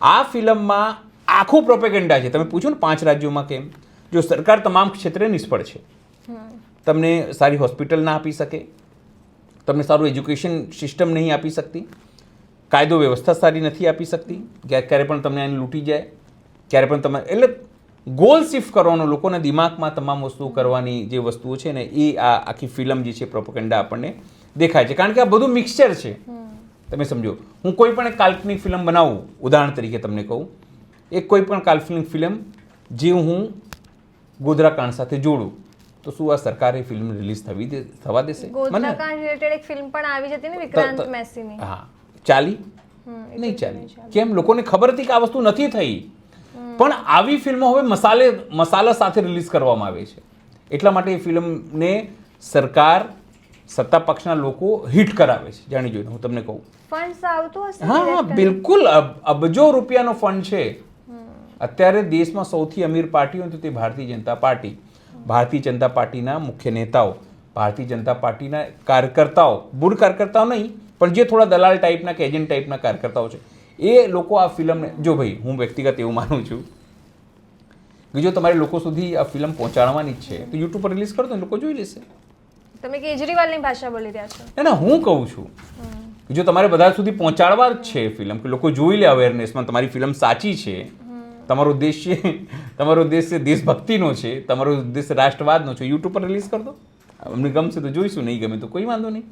આ ફિલ્મમાં આખું પ્રોપેગેન્ડા છે. તમે પૂછો ને 5 રાજ્યોમાં કેમ? જો સરકાર તમામ ક્ષેત્રે નિષ્ફળ છે, તમને સારી હોસ્પિટલ ના આપી શકે, તમને સારું એજ્યુકેશન સિસ્ટમ નહીં આપી શકતી, કાયદો વ્યવસ્થા સારી નથી આપી શકતી, ક્યારે પણ તમને એને લૂંટી જાય, ક્યારે પણ તમે એટલે ગોલ શિફ્ટ કરવાનો, લોકોના દિમાગમાં તમામ વસ્તુઓ કરવાની જે વસ્તુઓ છે ને એ આ આખી ફિલ્મ જે છે પ્રોપેગેન્ડા આપણને દેખાય છે. કારણ કે આ બધું મિક્સચર છે. તમે સમજો, હું કોઈ પણ એક કાલ્પનિક ફિલ્મ બનાવું, ઉદાહરણ તરીકે તમને કહું, એક કોઈ પણ કાલ્પનિક ફિલ્મ જે હું ગોધરાકાંડ સાથે જોડું, તો શું આ સરકારે ફિલ્મ રિલીઝ થવા દેશે? ગોધરાકાંડ રિલેટેડ એક ફિલ્મ પણ આવી જતી ને વિક્રાંત મેસીની. હા, ચાલી નહીં ચાલી. કેમ? લોકોને ખબર હતી કે આ વસ્તુ નથી થઈ, પણ આવી ફિલ્મો હવે મસાલા સાથે રિલીઝ કરવામાં આવે છે. એટલા માટે એ ફિલ્મને સરકાર, સત્તા પક્ષના લોકો હિટ કરાવે છે, જાણી જોઈને. હું તમને કહું, ફંડ્સ આવતું હશે. હા, બિલકુલ અબજો રૂપિયાનો ફંડ છે. અત્યારે દેશમાં સૌથી અમીર પાર્ટી હોય તો તે ભારતીય જનતા પાર્ટી. ભારતીય જનતા પાર્ટીના મુખ્ય નેતાઓ, ભારતીય જનતા પાર્ટીના કાર્યકર્તાઓ, બુડ કાર્યકર્તાઓ નહીં, પણ જે થોડા દલાલ ટાઈપના કે એજન્ટ ટાઈપના કાર્યકર્તાઓ છે, એ લોકો આ ફિલ્મને, જો ભાઈ હું વ્યક્તિગત એવું માનું છું કે જો તમારે લોકો સુધી આ ફિલ્મ પહોંચાડવાની જ છે તો યુટ્યુબ પર રિલીઝ કરો તો લોકો જોઈ લેશે. તમે કેજરીવાલની ભાષા બોલી રહ્યા છો. ના, હું કહું છું કે જો તમારે બધા સુધી પહોંચાડવા જ છે ફિલ્મ, કે લોકો જોઈ લે અવેરનેસમાં તમારી ફિલ્મ સાચી છે, તમારો ઉદ્દેશ છે દેશભક્તિનો છે, તમારો ઉદ્દેશ રાષ્ટ્રવાદનો છે, યુટ્યુબ પર રિલીઝ કરી દો. અમને ગમશે તો જોઈશું, નહીં ગમે તો કોઈ વાંધો નહીં.